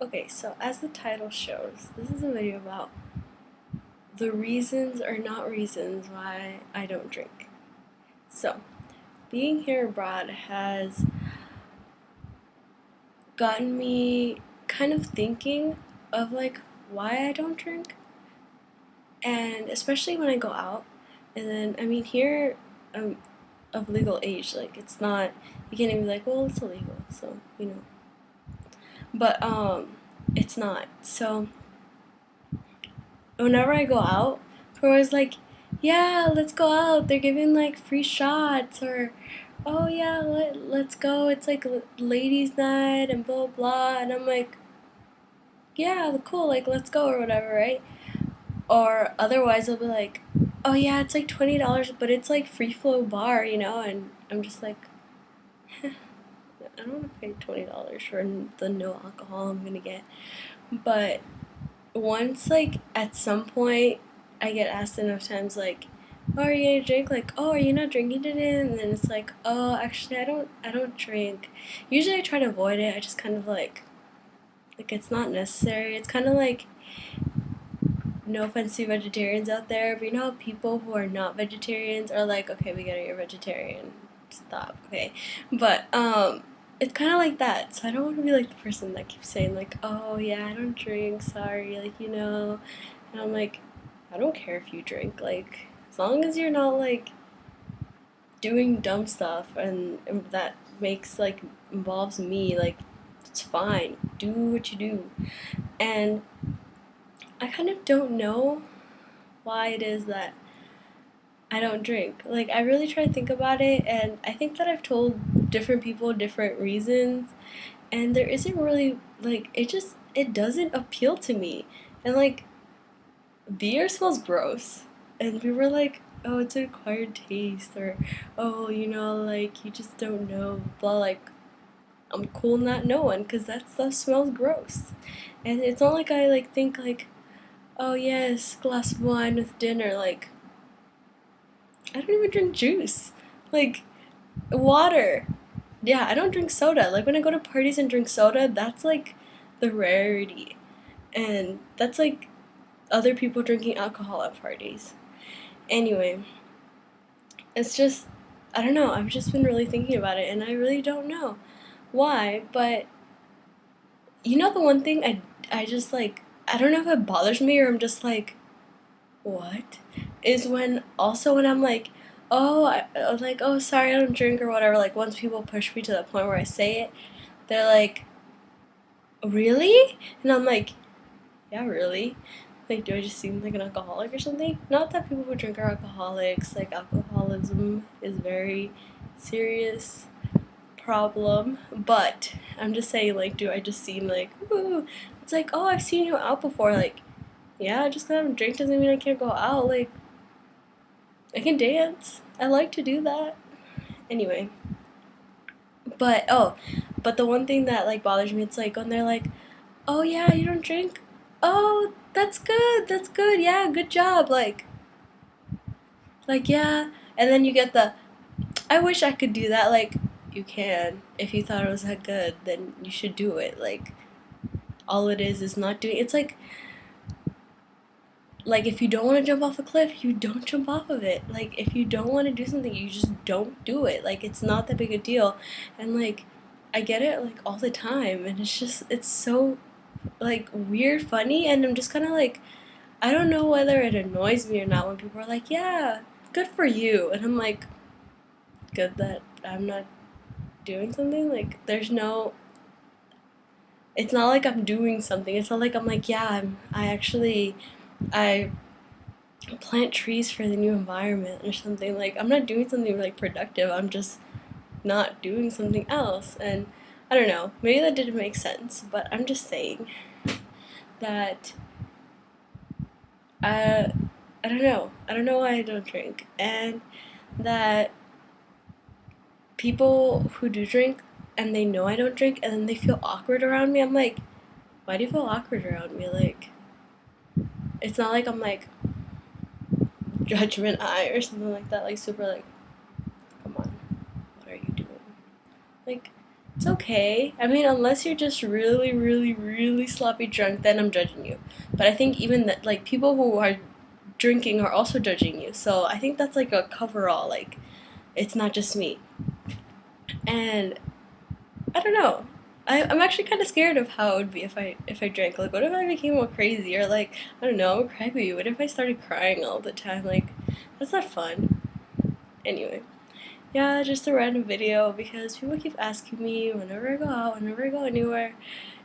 Okay, so as the title shows, this is a video about the reasons or not reasons why I don't drink. So, being here abroad has gotten me kind of thinking of like why I don't drink, and especially when I go out. And then, I mean, here I'm of legal age, like it's not, you can't even be like, well, it's illegal, so, But, it's not. So, whenever I go out, people are always like, yeah, let's go out. They're giving like free shots, or oh yeah, let's go. It's like ladies' night and blah blah blah. And I'm like, yeah, cool, like let's go or whatever, right? Or otherwise, they'll be like, oh yeah, it's like $20, but it's like free flow bar, And I'm just like, I don't want to pay $20 for the no alcohol I'm gonna get. But once like at some point I get asked enough times like, oh, are you gonna drink? Like, oh, are you not drinking today? And then it's like, oh, actually I don't drink. Usually I try to avoid it. I just kind of like it's not necessary. It's kind of like, no offense to vegetarians out there, but you know how people who are not vegetarians are like, okay, we get it, you're vegetarian. Stop, okay? But it's kind of like that. So I don't want to be like the person that keeps saying like, oh yeah, I don't drink, sorry, And I'm like, I don't care if you drink, like as long as you're not like doing dumb stuff and that makes like involves me, like it's fine. Do what you do. And I kind of don't know why it is that I don't drink. Like, I really try to think about it, and I think that I've told different people different reasons, and there isn't really, like, it doesn't appeal to me. And, like, beer smells gross. And we were like, oh, it's an acquired taste, or, oh, like, you just don't know, blah, like, I'm cool not knowing, because that stuff smells gross. And it's not like I, like, think, like, oh, yes, glass of wine with dinner, like, I don't even drink juice. Like, water. Yeah, I don't drink soda. Like, when I go to parties and drink soda, that's like the rarity. And that's like other people drinking alcohol at parties. Anyway, it's just, I don't know. I've just been really thinking about it, and I really don't know why. But the one thing I just like, I don't know if it bothers me or I'm just like, what? Is when I'm like, oh, I'm like, oh, sorry, I don't drink or whatever. Like, once people push me to the point where I say it, they're like, really? And I'm like, yeah, really? Like, do I just seem like an alcoholic or something? Not that people who drink are alcoholics. Like, alcoholism is very serious problem, but I'm just saying, like, do I just seem like, ooh? It's like, oh, I've seen you out before. Like, yeah, just because I don't drink doesn't mean I can't go out. Like, I can dance. I like to do that. Anyway, but the one thing that like bothers me, it's like when they're like, "Oh yeah, you don't drink? Oh, that's good. That's good. Yeah, good job." Like yeah, and then you get the, "I wish I could do that." Like, you can. If you thought it was that good, then you should do it. Like, all it is not doing. It's like if you don't want to jump off a cliff, you don't jump off of it. Like if you don't want to do something, you just don't do it. Like it's not that big a deal. And like I get it like all the time, and it's so like weird funny, and I'm just kind of like, I don't know whether it annoys me or not when people are like, "Yeah, good for you." And I'm like, good that I'm not doing something. Like there's no, it's not like I'm doing something. It's not like I'm like, yeah, I actually I plant trees for the new environment or something. Like I'm not doing something like productive. I'm just not doing something else. And I don't know. Maybe that didn't make sense, but I'm just saying that I I don't know. I don't know why I don't drink, and that people who do drink and they know I don't drink and then they feel awkward around me. I'm like, why do you feel awkward around me? Like it's not like I'm like judgment eye or something like that. Like super like, come on, what are you doing? Like It's okay. I mean, unless you're just really, really, really sloppy drunk, then I'm judging you. But I think even that, like, people who are drinking are also judging you. So I think that's like a coverall. Like, it's not just me. And I don't know. I'm actually kind of scared of how it would be if I drank. Like, what if I became all crazy, or like, I don't know, I'm a crybaby. What if I started crying all the time? Like, that's not fun. Anyway, yeah, just a random video because people keep asking me whenever I go out, whenever I go anywhere.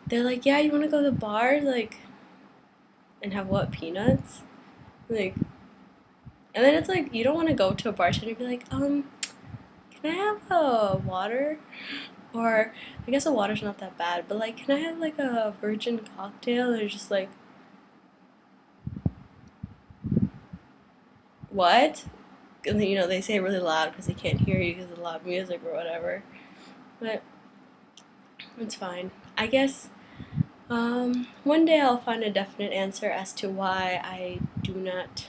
They're like, yeah, you want to go to the bar, like, and have what, peanuts? Like, and then it's like you don't want to go to a bartender and be like, can I have a water? Or I guess a water's not that bad, but like, can I have like a virgin cocktail? They're just like, what? And then, they say it really loud because they can't hear you because of loud music or whatever. But it's fine. I guess one day I'll find a definite answer as to why I do not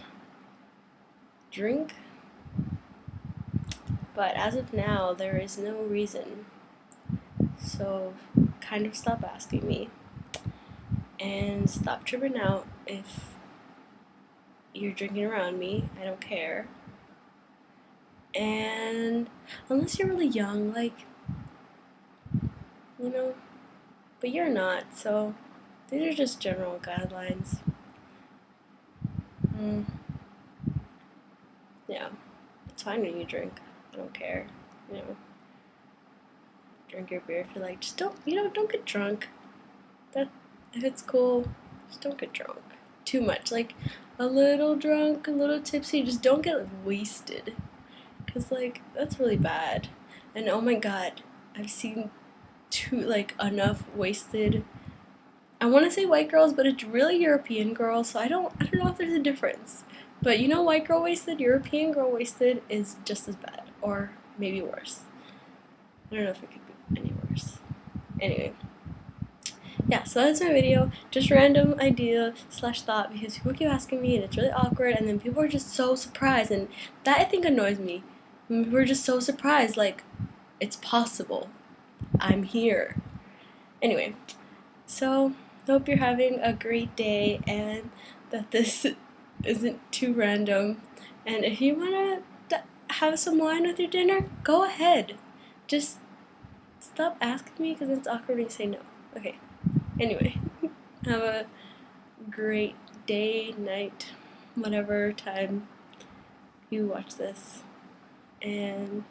drink. But as of now, there is no reason. So kind of stop asking me and stop tripping out if you're drinking around me. I don't care. And unless you're really young, like, you know, but you're not, so these are just general guidelines. Yeah, it's fine when you drink. I don't care. You know, drink your beer if you like. Just don't get drunk. That if it's cool, just don't get drunk. Too much, like a little drunk, a little tipsy. Just don't get wasted, cause like that's really bad. And oh my god, I've seen enough wasted. I want to say white girls, but it's really European girls. So I don't know if there's a difference. But white girl wasted, European girl wasted is just as bad, or maybe worse. I don't know if it could be any worse. Anyway, yeah, so that's my video. Just random idea slash thought because people keep asking me and it's really awkward, and then people are just so surprised, and that I think annoys me. When people are just so surprised, like, it's possible. I'm here. Anyway, so hope you're having a great day and that this isn't too random. And if you want to have some wine with your dinner, go ahead. Just stop asking me because it's awkward when you say no. Okay. Anyway, have a great day, night, whatever time you watch this. And